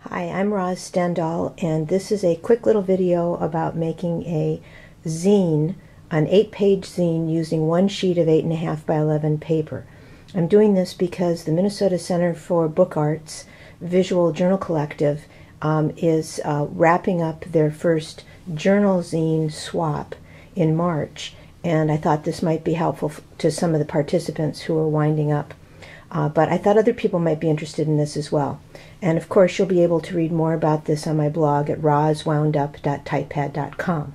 Hi, I'm Stendahl, and this is a quick little video about making a zine, an 8-page zine using one sheet of 8.5 by 11 paper. I'm doing this because the Minnesota Center for Book Arts Visual Journal Collective is wrapping up their first journal zine swap in March, and I thought this might be helpful to some of the participants who are winding up. But I thought other people might be interested in this as well. And of course, you'll be able to read more about this on my blog at rozwoundup.typepad.com.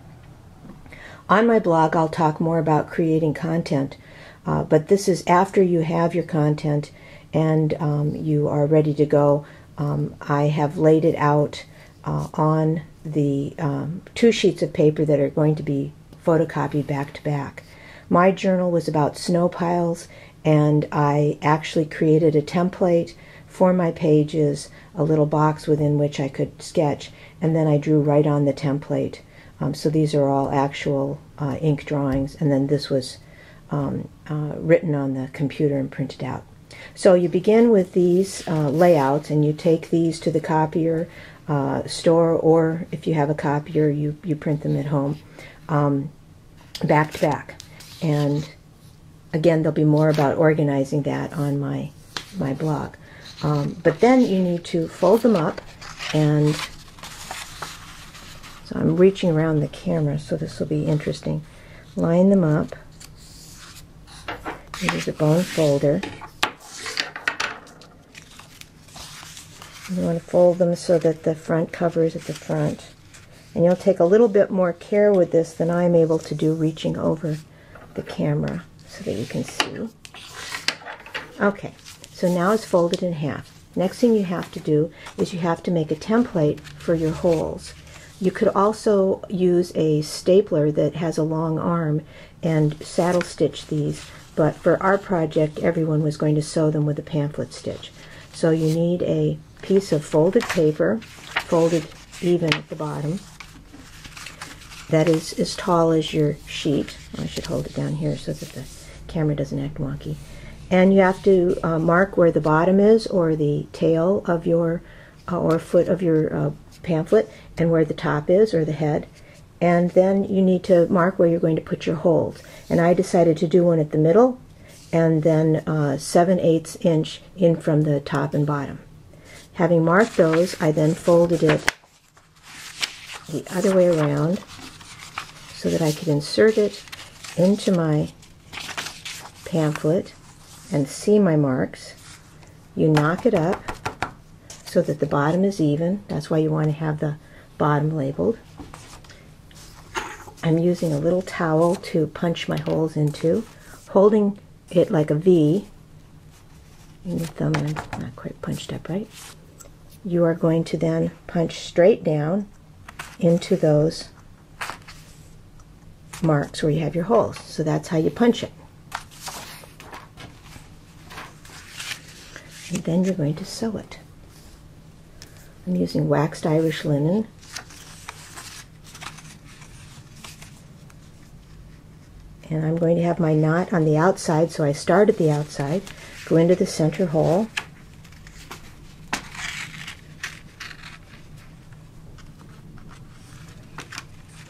On my blog, I'll talk more about creating content, but this is after you have your content and you are ready to go. I have laid it out on the 2 sheets of paper that are going to be photocopied back to back. My journal was about snow piles, and I actually created a template for my pages, a little box within which I could sketch, and then I drew right on the template. So these are all actual ink drawings, and then this was written on the computer and printed out. So you begin with these layouts, and you take these to the copier store, or if you have a copier, you print them at home, back to back. And again, there'll be more about organizing that on my blog. But then you need to fold them up, and so I'm reaching around the camera, so this will be interesting. Line them up. Here's a bone folder. You want to fold them so that the front cover is at the front. And you'll take a little bit more care with this than I'm able to do, reaching over the camera so that you can see. Okay, so now it's folded in half. Next thing you have to do is you have to make a template for your holes. You could also use a stapler that has a long arm and saddle stitch these, but for our project everyone was going to sew them with a pamphlet stitch. So you need a piece of folded paper, folded even at the bottom, that is as tall as your sheet. I should hold it down here so that the camera doesn't act wonky. And you have to mark where the bottom is, or the tail of your, or foot of your pamphlet, and where the top is, or the head. And then you need to mark where you're going to put your holes. And I decided to do one at the middle, and then 7/8 inch in from the top and bottom. Having marked those, I then folded it the other way around so that I could insert it into my pamphlet and see my marks. You knock it up so that the bottom is even. That's why you want to have the bottom labeled. I'm using a little towel to punch my holes into, holding it like a V. Your thumb is not quite punched up right. You are going to then punch straight down into those marks where you have your holes. So that's how you punch it. And then you're going to sew it. I'm using waxed Irish linen. And I'm going to have my knot on the outside, so I start at the outside, go into the center hole,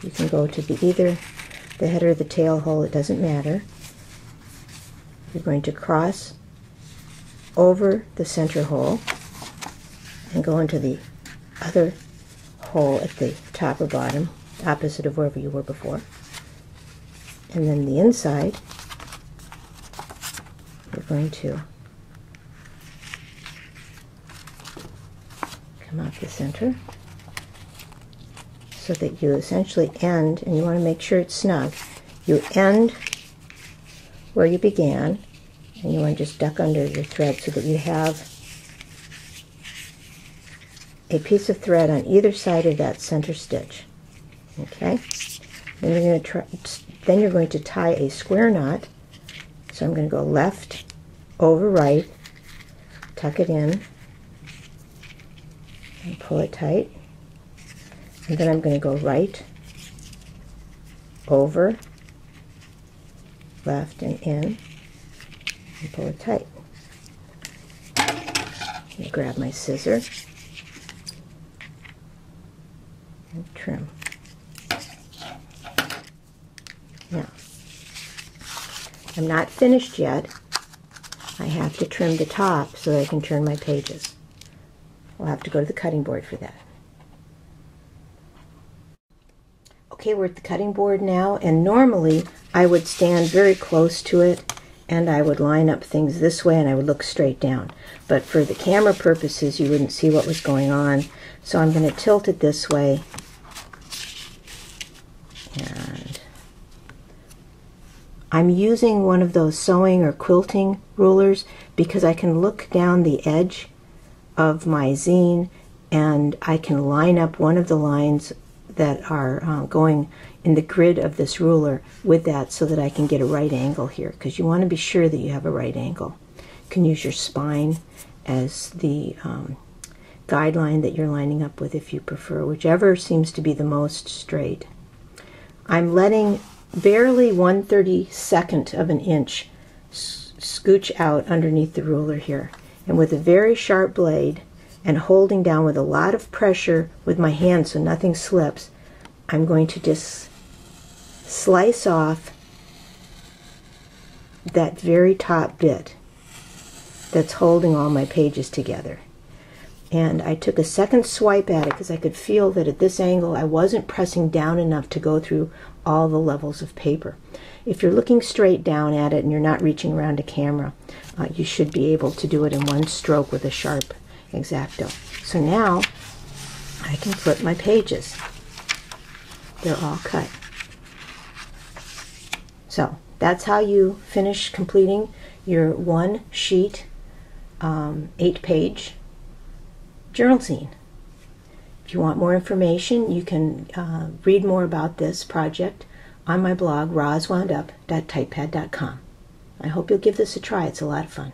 you can go to either the head or the tail hole, it doesn't matter. You're going to cross over the center hole and go into the other hole at the top or bottom, opposite of wherever you were before. And then the inside, you're going to come out the center so that you essentially end, and you want to make sure it's snug. You end where you began, and you want to just duck under your thread so that you have a piece of thread on either side of that center stitch. Okay? Then you're going to tie a square knot. So I'm going to go left over right, tuck it in, and pull it tight. And then I'm going to go right over, left, and in, and pull it tight. I grab my scissors trim. Now, I'm not finished yet. I have to trim the top so that I can turn my pages. We'll have to go to the cutting board for that. Okay, we're at the cutting board now, and normally I would stand very close to it and I would line up things this way and I would look straight down. But for the camera purposes, you wouldn't see what was going on. So I'm going to tilt it this way. And I'm using one of those sewing or quilting rulers because I can look down the edge of my zine and I can line up one of the lines that are going in the grid of this ruler with that so that I can get a right angle here, because you want to be sure that you have a right angle. You can use your spine as the guideline that you're lining up with if you prefer, whichever seems to be the most straight. I'm letting barely 1/32 of an inch scooch out underneath the ruler here, and with a very sharp blade and holding down with a lot of pressure with my hand so nothing slips, I'm going to just slice off that very top bit that's holding all my pages together. And I took a second swipe at it because I could feel that at this angle I wasn't pressing down enough to go through all the levels of paper. If you're looking straight down at it and you're not reaching around a camera, you should be able to do it in one stroke with a sharp X-Acto. So now I can flip my pages. They're all cut. So that's how you finish completing your one sheet, 8-page journal zine. If you want more information, you can read more about this project on my blog, rozwoundup.typepad.com. I hope you'll give this a try. It's a lot of fun.